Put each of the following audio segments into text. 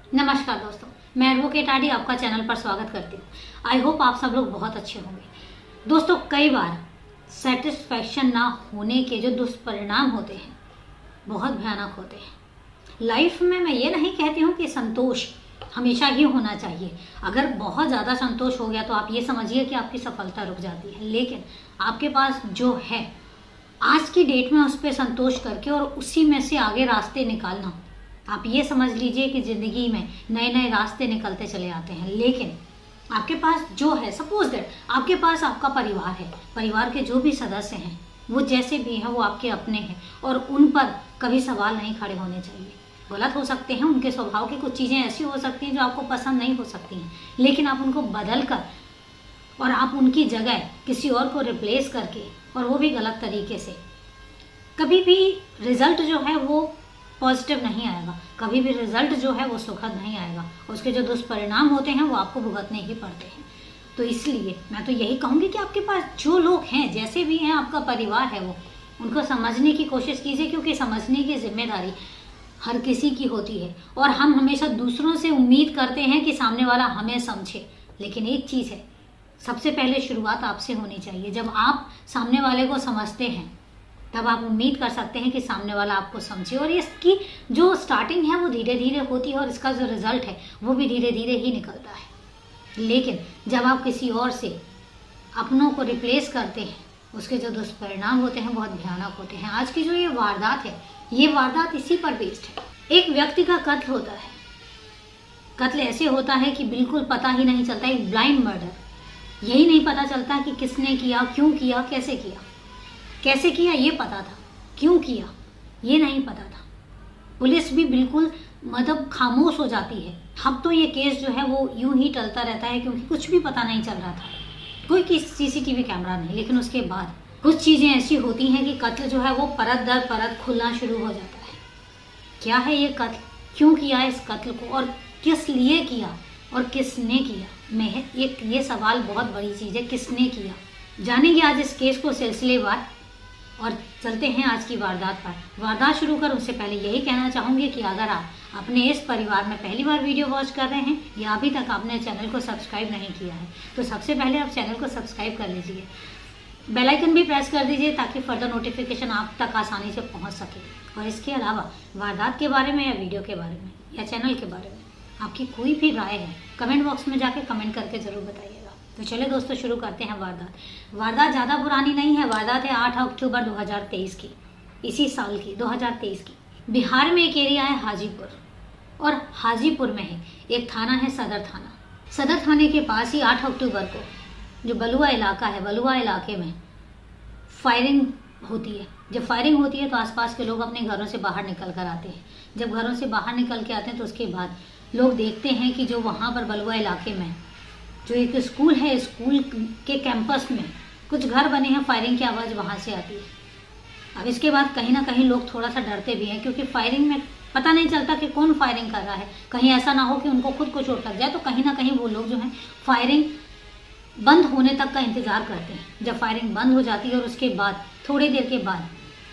नमस्कार दोस्तों, मैं एडवोकेट आरडी आपका चैनल पर स्वागत करती हूँ। आई होप आप सब लोग बहुत अच्छे होंगे। दोस्तों, कई बार सेटिस्फैक्शन ना होने के जो दुष्परिणाम होते हैं बहुत भयानक होते हैं। लाइफ में मैं ये नहीं कहती हूँ कि संतोष हमेशा ही होना चाहिए। अगर बहुत ज़्यादा संतोष हो गया तो आप ये समझिए कि आपकी सफलता रुक जाती है। लेकिन आपके पास जो है आज की डेट में उस पर संतोष करके और उसी में से आगे रास्ते निकालना, आप ये समझ लीजिए कि ज़िंदगी में नए नए रास्ते निकलते चले आते हैं। लेकिन आपके पास जो है, सपोज दैट आपके पास आपका परिवार है, परिवार के जो भी सदस्य हैं वो जैसे भी हैं वो आपके अपने हैं और उन पर कभी सवाल नहीं खड़े होने चाहिए। गलत हो सकते हैं, उनके स्वभाव की कुछ चीज़ें ऐसी हो सकती हैं जो आपको पसंद नहीं हो सकती हैं, लेकिन आप उनको बदल कर और आप उनकी जगह किसी और को रिप्लेस करके, और वो भी गलत तरीके से, कभी भी रिजल्ट जो है वो पॉजिटिव नहीं आएगा। कभी भी रिजल्ट जो है वो सुखद नहीं आएगा। उसके जो दुष्परिणाम होते हैं वो आपको भुगतने ही पड़ते हैं। तो इसलिए मैं तो यही कहूँगी कि आपके पास जो लोग हैं, जैसे भी हैं, आपका परिवार है, वो उनको समझने की कोशिश कीजिए, क्योंकि समझने की जिम्मेदारी हर किसी की होती है। और हम हमेशा दूसरों से उम्मीद करते हैं कि सामने वाला हमें समझे, लेकिन एक चीज़ है, सबसे पहले शुरुआत आपसे होनी चाहिए। जब आप सामने वाले को समझते हैं तब आप उम्मीद कर सकते हैं कि सामने वाला आपको समझे। और इसकी जो स्टार्टिंग है वो धीरे धीरे होती है और इसका जो रिजल्ट है वो भी धीरे धीरे ही निकलता है। लेकिन जब आप किसी और से अपनों को रिप्लेस करते हैं, उसके जो दुष्परिणाम होते हैं बहुत भयानक होते हैं। आज की जो ये वारदात है, ये वारदात इसी पर बेस्ड है। एक व्यक्ति का कत्ल होता है। कत्ल ऐसे होता है कि बिल्कुल पता ही नहीं चलता, एक ब्लाइंड मर्डर। यही नहीं पता चलता कि किसने किया, क्यों किया, कैसे किया। कैसे किया ये पता था, क्यों किया ये नहीं पता था। पुलिस भी बिल्कुल मतलब खामोश हो जाती है। अब तो ये केस जो है वो यूं ही टलता रहता है, क्योंकि कुछ भी पता नहीं चल रहा था, कोई सीसीटीवी कैमरा नहीं। लेकिन उसके बाद कुछ चीज़ें ऐसी होती हैं कि कत्ल जो है वो परत दर परत खुलना शुरू हो जाता है। क्या है ये कत्ल, क्यों किया इस कत्ल को, और किस लिए किया और किसने किया। ये सवाल बहुत बड़ी चीज़ है, किसने किया। जानेंगे आज इस केस को सिलसिलेवार और चलते हैं आज की वारदात पर। वारदात शुरू कर उससे पहले यही कहना चाहूँगी कि अगर आप अपने इस परिवार में पहली बार वीडियो वॉच कर रहे हैं या अभी तक आपने चैनल को सब्सक्राइब नहीं किया है तो सबसे पहले आप चैनल को सब्सक्राइब कर लीजिए, बेल आइकन भी प्रेस कर दीजिए ताकि फर्दर नोटिफिकेशन आप तक आसानी से पहुँच सके। और इसके अलावा वारदात के बारे में या वीडियो के बारे में या चैनल के बारे में आपकी कोई भी राय है कमेंट बॉक्स में जाके कमेंट करके ज़रूर बताइएगा। तो चलिए दोस्तों, शुरू करते हैं वारदात ज़्यादा पुरानी नहीं है। वारदात है 8 अक्टूबर 2023 की, इसी साल की 2023 की। बिहार में एक एरिया है हाजीपुर, और हाजीपुर में है एक थाना है सदर थाना। सदर थाने के पास ही 8 अक्टूबर को जो बलुआ इलाका है, बलुआ इलाके में फायरिंग होती है। जब फायरिंग होती है तो आसपास के लोग अपने घरों से बाहर निकल कर आते हैं। जब घरों से बाहर निकल के आते हैं तो उसके बाद लोग देखते हैं कि जो वहाँ पर बलुआ इलाके में जो एक स्कूल है, स्कूल के कैंपस में कुछ घर बने हैं, फायरिंग की आवाज़ वहाँ से आती है। अब इसके बाद कहीं ना कहीं लोग थोड़ा सा डरते भी हैं, क्योंकि फायरिंग में पता नहीं चलता कि कौन फायरिंग कर रहा है। कहीं ऐसा ना हो कि उनको खुद को चोट लग जाए, तो कहीं ना कहीं वो लोग जो हैं फायरिंग बंद होने तक का इंतज़ार करते हैं। जब फायरिंग बंद हो जाती है और उसके बाद थोड़ी देर के बाद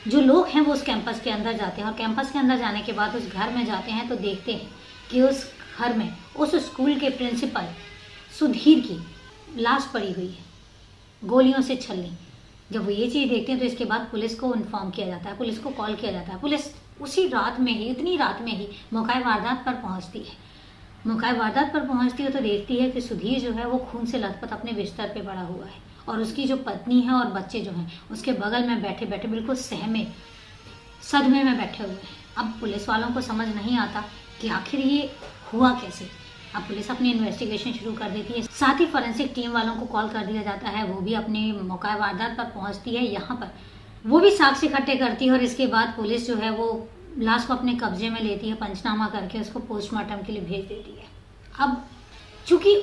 जो लोग हैं वो उस कैंपस के अंदर जाते हैं, और कैंपस के अंदर जाने के बाद उस घर में जाते हैं तो देखते हैं कि उस घर में उस स्कूल के प्रिंसिपल सुधीर की लाश पड़ी हुई है, गोलियों से छलनी। जब वो ये चीज़ देखते हैं तो इसके बाद पुलिस को इन्फॉर्म किया जाता है, पुलिस को कॉल किया जाता है। पुलिस उसी रात में ही, इतनी रात में ही मौका वारदात पर पहुंचती है। मौका वारदात पर पहुंचती है तो देखती है कि सुधीर जो है वो खून से लथपथ अपने बिस्तर पे पड़ा हुआ है, और उसकी जो पत्नी है और बच्चे जो हैं उसके बगल में बैठे बैठे बिल्कुल सहमे सदमे में बैठे हुए हैं। अब पुलिस वालों को समझ नहीं आता कि आखिर ये हुआ कैसे। अब पुलिस अपनी इन्वेस्टिगेशन शुरू कर देती है। साथ ही फॉरेंसिक टीम वालों को कॉल कर दिया जाता है, वो भी अपने मौका वारदात पर पहुंचती है। यहाँ पर वो भी साक्ष्य इकट्ठे करती है, और इसके बाद पुलिस जो है वो लाश को अपने कब्जे में लेती है, पंचनामा करके उसको पोस्टमार्टम के लिए भेज देती है। अब चूंकि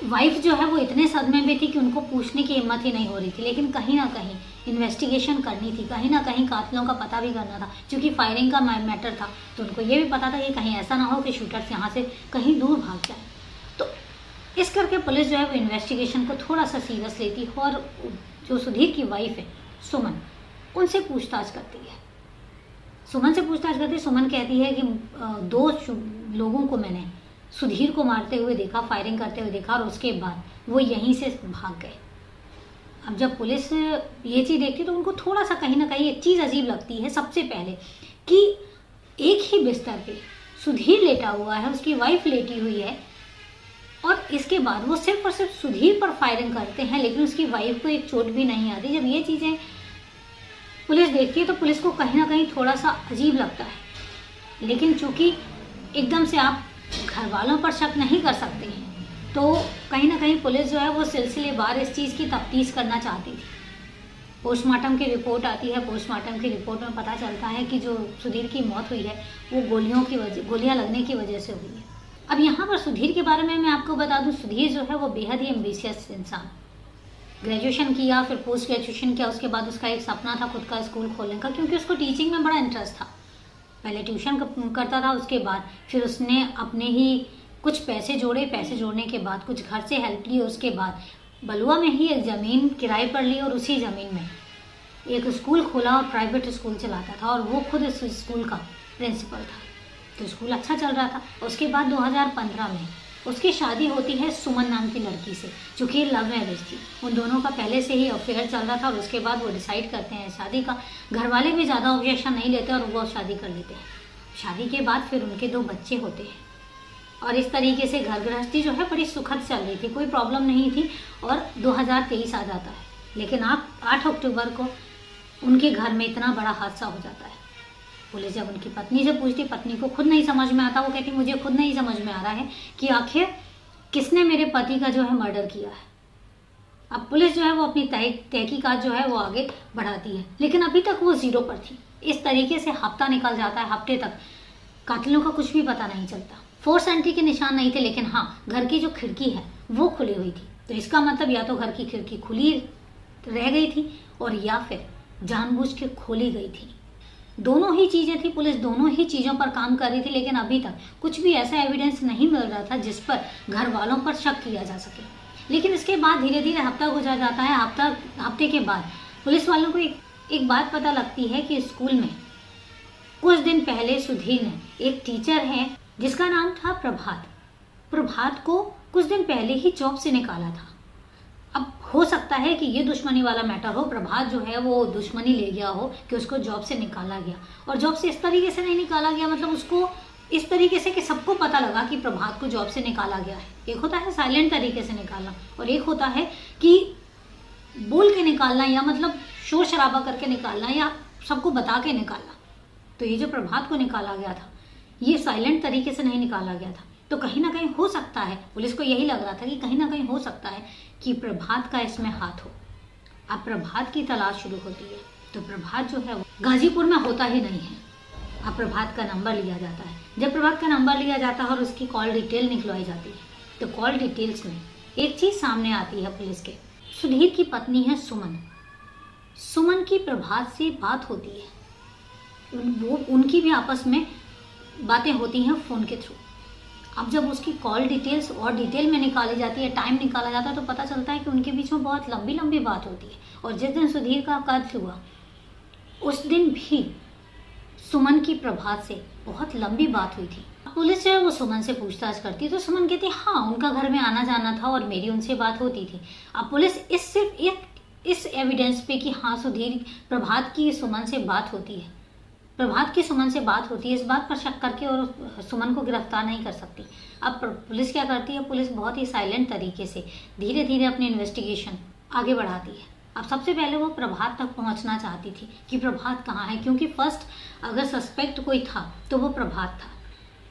वाइफ जो है वो इतने सदमे में थी कि उनको पूछने की हिम्मत ही नहीं हो रही थी, लेकिन कहीं ना कहीं इन्वेस्टिगेशन करनी थी, कहीं ना कहीं कातिलों का पता भी करना था। क्योंकि फायरिंग का मैटर था तो उनको ये भी पता था कि कहीं ऐसा ना हो कि शूटर्स यहाँ से कहीं दूर भाग जाए। तो इस करके पुलिस जो है वो इन्वेस्टिगेशन को थोड़ा सा सीरियस लेती है, और जो सुधीर की वाइफ है सुमन, उनसे पूछताछ करती है। सुमन से पूछताछ करती है। सुमन कहती है कि 2 लोगों को मैंने सुधीर को मारते हुए देखा, फायरिंग करते हुए देखा, और उसके बाद वो यहीं से भाग गए। अब जब पुलिस ये चीज़ देखती तो उनको थोड़ा सा कहीं ना कहीं एक चीज़ अजीब लगती है। सबसे पहले कि एक ही बिस्तर पे सुधीर लेटा हुआ है, उसकी वाइफ लेटी हुई है, और इसके बाद वो सिर्फ और सिर्फ सुधीर पर फायरिंग करते हैं, लेकिन उसकी वाइफ को एक चोट भी नहीं आती। जब ये चीज़ें पुलिस देखती है तो पुलिस को कहीं ना कहीं थोड़ा सा अजीब लगता है। लेकिन चूंकि एकदम से आप घर वालों पर शक नहीं कर सकते हैं, तो कहीं ना कहीं पुलिस जो है वो सिलसिलेवार इस चीज़ की तफ्तीश करना चाहती थी। पोस्टमार्टम की रिपोर्ट आती है, पोस्टमार्टम की रिपोर्ट में पता चलता है कि जो सुधीर की मौत हुई है वो गोलियां लगने की वजह से हुई है। अब यहाँ पर सुधीर के बारे में मैं आपको बता दूं, सुधीर जो है वो बेहद ही एम्बिशियस इंसान, ग्रेजुएशन किया, फिर पोस्ट ग्रेजुएशन किया, उसके बाद उसका एक सपना था खुद का स्कूल खोलने का, क्योंकि उसको टीचिंग में बड़ा इंटरेस्ट था। पहले ट्यूशन करता था, उसके बाद फिर उसने अपने ही कुछ पैसे जोड़े, पैसे जोड़ने के बाद कुछ घर से हेल्प ली, उसके बाद बलुआ में ही एक ज़मीन किराए पर ली और उसी ज़मीन में एक स्कूल खोला और प्राइवेट स्कूल चलाता था, और वो खुद इस स्कूल का प्रिंसिपल था। तो स्कूल अच्छा चल रहा था। उसके बाद 2015 में उसकी शादी होती है सुमन नाम की लड़की से, जो कि लव मैरिज थी। उन दोनों का पहले से ही अफेयर चल रहा था, और उसके बाद वो डिसाइड करते हैं शादी का। घर वाले भी ज़्यादा ऑब्जेक्शन नहीं लेते और वो शादी कर लेते हैं। शादी के बाद फिर उनके 2 बच्चे होते हैं, और इस तरीके से घर गृहस्थी जो है बड़ी सुखद चल रही थी, कोई प्रॉब्लम नहीं थी। और 2023 आ जाता है, लेकिन 8 अक्टूबर को उनके घर में इतना बड़ा हादसा हो जाता है। पुलिस जब उनकी पत्नी से पूछती, पत्नी को खुद नहीं समझ में आता, वो कहती मुझे खुद नहीं समझ में आ रहा है कि आखिर किसने मेरे पति का जो है मर्डर किया है। अब पुलिस जो है वो अपनी तहकीकात जो है वो आगे बढ़ाती है, लेकिन अभी तक वो 0 पर थी। इस तरीके से हफ्ता निकल जाता है, हफ्ते तक कातिलों का कुछ भी पता नहीं चलता। फोर्स एंट्री के निशान नहीं थे, लेकिन हाँ, घर की जो खिड़की है वो खुली हुई थी। तो इसका मतलब या तो घर की खिड़की खुली रह गई थी, और या फिर जानबूझ के खोली गई थी। दोनों ही चीज़ें थी। पुलिस दोनों ही चीज़ों पर काम कर रही थी, लेकिन अभी तक कुछ भी ऐसा एविडेंस नहीं मिल रहा था जिस पर घर वालों पर शक किया जा सके। लेकिन इसके बाद धीरे धीरे हफ्ता गुजर जाता है। हफ्ते के बाद पुलिस वालों को एक बात पता लगती है कि स्कूल में कुछ दिन पहले सुधीर ने, एक टीचर है जिसका नाम था प्रभात को कुछ दिन पहले ही जॉब से निकाला था। अब हो सकता है कि ये दुश्मनी वाला मैटर हो, प्रभात जो है वो दुश्मनी ले गया हो कि उसको जॉब से निकाला गया। और जॉब से इस तरीके से नहीं निकाला गया, मतलब उसको इस तरीके से कि सबको पता लगा कि प्रभात को जॉब से निकाला गया है। एक होता है साइलेंट तरीके से निकालना, और एक होता है कि बोल के निकालना, या मतलब शोर शराबा करके निकालना, या सबको बता के निकालना। तो ये जो प्रभात को निकाला गया था, ये साइलेंट तरीके से नहीं निकाला गया था। तो कहीं ना कहीं हो सकता है, पुलिस को यही लग रहा था कि कहीं ना कहीं हो सकता है कि प्रभात का इसमें हाथ हो। अब प्रभात की तलाश शुरू होती है, तो प्रभात जो है वो गाजीपुर में होता ही नहीं है। अब प्रभात का नंबर लिया जाता है। जब प्रभात का नंबर लिया जाता है और उसकी कॉल डिटेल निकलवाई जाती है, तो कॉल डिटेल्स में एक चीज़ सामने आती है पुलिस के। सुधीर की पत्नी है सुमन की प्रभात से बात होती है। उनकी भी आपस में बातें होती हैं फ़ोन के थ्रू। अब जब उसकी कॉल डिटेल्स और डिटेल में निकाली जाती है, टाइम निकाला जाता है, तो पता चलता है कि उनके बीच में बहुत लंबी लंबी बात होती है। और जिस दिन सुधीर का कत्ल हुआ उस दिन भी सुमन की प्रभात से बहुत लंबी बात हुई थी। पुलिस जो है वो सुमन से पूछताछ करती है, तो सुमन कहती है हाँ, उनका घर में आना जाना था और मेरी उनसे बात होती थी। अब पुलिस इस एविडेंस पे कि हाँ सुधीर प्रभात की सुमन से बात होती है, इस बात पर शक करके और सुमन को गिरफ्तार नहीं कर सकती। अब पुलिस क्या करती है, पुलिस बहुत ही साइलेंट तरीके से धीरे धीरे अपनी इन्वेस्टिगेशन आगे बढ़ाती है। अब सबसे पहले वो प्रभात तक पहुंचना चाहती थी कि प्रभात कहाँ है, क्योंकि फर्स्ट अगर सस्पेक्ट कोई था तो वो प्रभात था।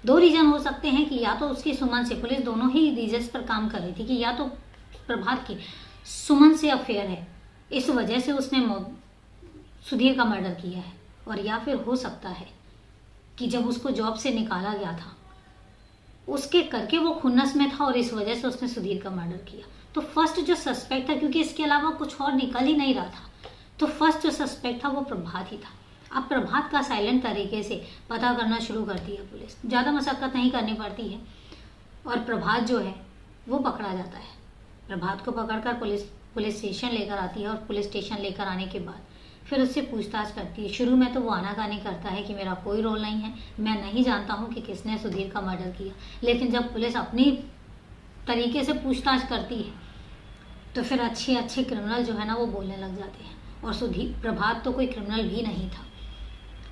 2 रीज़न हो सकते हैं कि या तो उसकी सुमन से, पुलिस दोनों ही रीजन्स पर काम कर रही थी, कि या तो प्रभात की सुमन से अफेयर है, इस वजह से उसने सुधीर का मर्डर किया है, और या फिर हो सकता है कि जब उसको जॉब से निकाला गया था उसके करके वो खुन्नस में था और इस वजह से उसने सुधीर का मर्डर किया। तो फर्स्ट जो सस्पेक्ट था, क्योंकि इसके अलावा कुछ और निकल ही नहीं रहा था, तो फर्स्ट जो सस्पेक्ट था वो प्रभात ही था। अब प्रभात का साइलेंट तरीके से पता करना शुरू करती है पुलिस, ज़्यादा मशक्कत नहीं करनी पड़ती है, और प्रभात जो है वो पकड़ा जाता है। प्रभात को पकड़कर पुलिस स्टेशन लेकर आती है, और पुलिस स्टेशन लेकर आने के बाद फिर उससे पूछताछ करती है। शुरू में तो वो आनाकानी करता है कि मेरा कोई रोल नहीं है, मैं नहीं जानता हूँ कि किसने सुधीर का मर्डर किया। लेकिन जब पुलिस अपनी तरीके से पूछताछ करती है तो फिर अच्छे अच्छे क्रिमिनल जो है ना वो बोलने लग जाते हैं। और सुधीर प्रभात तो कोई क्रिमिनल भी नहीं था,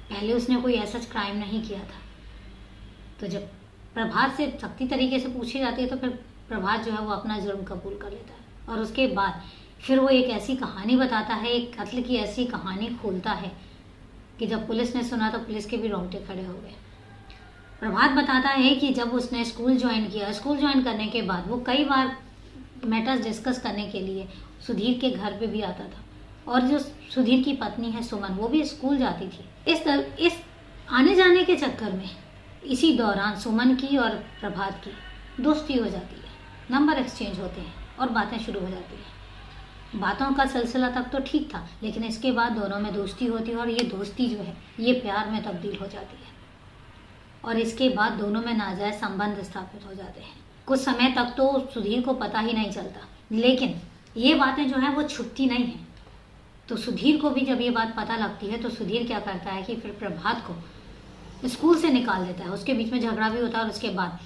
पहले उसने कोई ऐसा क्राइम नहीं किया था। तो जब प्रभात से सख्ती तरीके से पूछी जाती है तो फिर प्रभात जो है वो अपना जुर्म कबूल कर लेता है। और उसके बाद फिर वो एक ऐसी कहानी बताता है, एक कत्ल की ऐसी कहानी खोलता है कि जब पुलिस ने सुना तो पुलिस के भी रोंगटे खड़े हो गए। प्रभात बताता है कि जब उसने स्कूल ज्वाइन किया, स्कूल ज्वाइन करने के बाद वो कई बार मैटर्स डिस्कस करने के लिए सुधीर के घर पे भी आता था। और जो सुधीर की पत्नी है सुमन, वो भी स्कूल जाती थी। इस आने जाने के चक्कर में इसी दौरान सुमन की और प्रभात की दोस्ती हो जाती है, नंबर एक्सचेंज होते हैं और बातें शुरू हो जाती हैं। बातों का सिलसिला तक तो ठीक था, लेकिन इसके बाद दोनों में दोस्ती होती है और ये दोस्ती जो है ये प्यार में तब्दील हो जाती है। और इसके बाद दोनों में नाजायज संबंध स्थापित हो जाते हैं। कुछ समय तक तो सुधीर को पता ही नहीं चलता, लेकिन ये बातें जो है वो छुपती नहीं हैं। तो सुधीर को भी जब ये बात पता लगती है तो सुधीर क्या करता है कि फिर प्रभात को स्कूल से निकाल देता है। उसके बीच में झगड़ा भी होता है और उसके बाद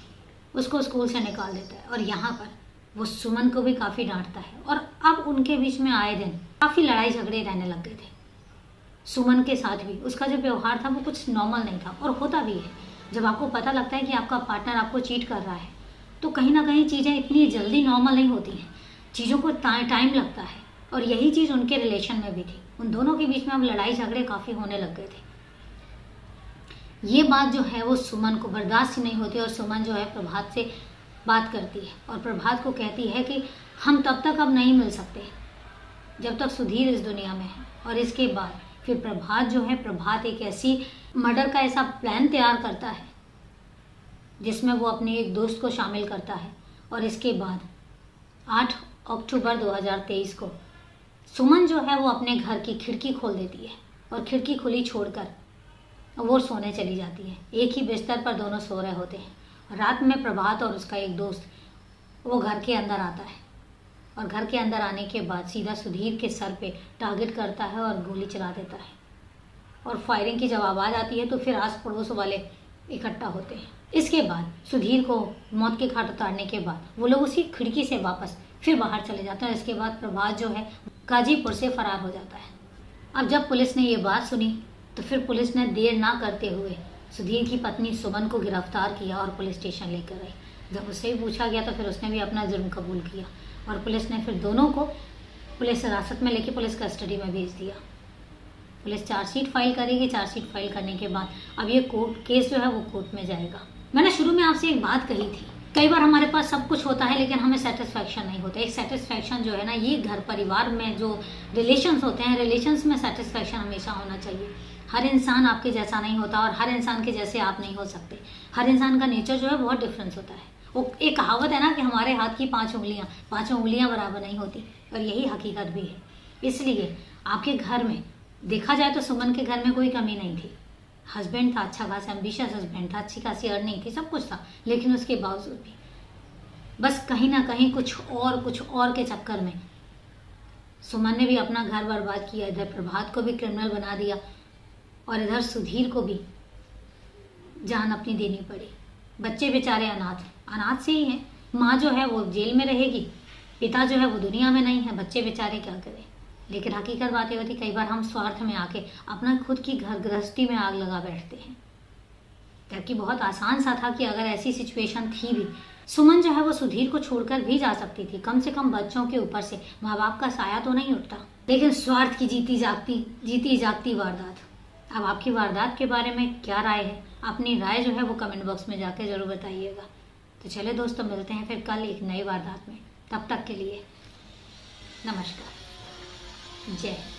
उसको स्कूल से निकाल देता है। और यहाँ पर वो सुमन को भी काफ़ी डांटता है और अब उनके बीच में आए दिन काफ़ी लड़ाई झगड़े रहने लग गए थे। सुमन के साथ भी उसका जो व्यवहार था वो कुछ नॉर्मल नहीं था। और होता भी है, जब आपको पता लगता है कि आपका पार्टनर आपको चीट कर रहा है तो कहीं ना कहीं चीज़ें इतनी जल्दी नॉर्मल नहीं होती हैं, चीज़ों को टाइम लगता है। और यही चीज़ उनके रिलेशन में भी थी। उन दोनों के बीच में अब लड़ाई झगड़े काफ़ी होने लग गए थे। ये बात जो है वो सुमन को बर्दाश्त नहीं होती और सुमन जो है प्रभात से बात करती है और प्रभात को कहती है कि हम तब तक अब नहीं मिल सकते जब तक सुधीर इस दुनिया में है। और इसके बाद फिर प्रभात एक ऐसी मर्डर का ऐसा प्लान तैयार करता है जिसमें वो अपने एक दोस्त को शामिल करता है। और इसके बाद 8 अक्टूबर 2023 को सुमन जो है वो अपने घर की खिड़की खोल देती है और खिड़की खुली छोड़कर वो सोने चली जाती है। एक ही बिस्तर पर दोनों सो रहे होते हैं। रात में प्रभात और उसका एक दोस्त वो घर के अंदर आता है और घर के अंदर आने के बाद सीधा सुधीर के सर पे टारगेट करता है और गोली चला देता है। और फायरिंग की जब आवाज़ आती है तो फिर आस पड़ोस वाले इकट्ठा होते हैं। इसके बाद सुधीर को मौत के घाट उतारने के बाद वो लोग उसी खिड़की से वापस फिर बाहर चले जाते हैं। इसके बाद प्रभात जो है गाजीपुर से फरार हो जाता है। अब जब पुलिस ने ये बात सुनी तो फिर पुलिस ने देर ना करते हुए सुधीर की पत्नी सुमन को गिरफ्तार किया और पुलिस स्टेशन लेकर आई। जब उससे भी पूछा गया तो फिर उसने भी अपना जुर्म कबूल किया और पुलिस ने फिर दोनों को पुलिस हिरासत में लेके पुलिस कस्टडी में भेज दिया। पुलिस चार्जशीट फाइल करेगी। चार्जशीट फाइल करने के बाद अब ये केस जो है वो कोर्ट में जाएगा। मैंने शुरू में आपसे एक बात कही थी, कई बार हमारे पास सब कुछ होता है लेकिन हमें सेटिस्फैक्शन नहीं होता। एक सेटिस्फैक्शन जो है ना, ये घर परिवार में जो रिलेशंस होते हैं, रिलेशंस में सेटिस्फैक्शन हमेशा होना चाहिए। हर इंसान आपके जैसा नहीं होता और हर इंसान के जैसे आप नहीं हो सकते। हर इंसान का नेचर जो है बहुत डिफरेंस होता है। वो एक कहावत है ना कि हमारे हाथ की 5 उंगलियां बराबर नहीं होती, और यही हकीकत भी है। इसलिए आपके घर में देखा जाए तो सुमन के घर में कोई कमी नहीं थी। हस्बैंड था, अच्छा खासा एम्बिशियस हस्बैंड था, अच्छी खासी अर्निंग थी, सब कुछ था, लेकिन उसके बावजूद भी बस कहीं ना कहीं कुछ और के चक्कर में सुमन ने भी अपना घर बर्बाद किया। इधर प्रभात को भी क्रिमिनल बना दिया और इधर सुधीर को भी जान अपनी देनी पड़ी। बच्चे बेचारे अनाथ से ही हैं। माँ जो है वो जेल में रहेगी, पिता जो है वो दुनिया में नहीं है, बच्चे बेचारे क्या करें। लेकिन हकीकत बात ये होती, कई बार हम स्वार्थ में आके अपना खुद की घर गृहस्थी में आग लगा बैठते हैं। जबकि बहुत आसान सा था कि अगर ऐसी सिचुएशन थी भी, सुमन जो है वो सुधीर को छोड़कर भी जा सकती थी। कम से कम बच्चों के ऊपर से माँ बाप का साया तो नहीं उठता। लेकिन स्वार्थ की जीती जागती वारदात। अब आपकी वारदात के बारे में क्या राय है? अपनी राय जो है वो कमेंट बॉक्स में जाकर जरूर बताइएगा। तो चले दोस्तों, मिलते हैं फिर कल एक नई वारदात में। तब तक के लिए नमस्कार, जय हिंद।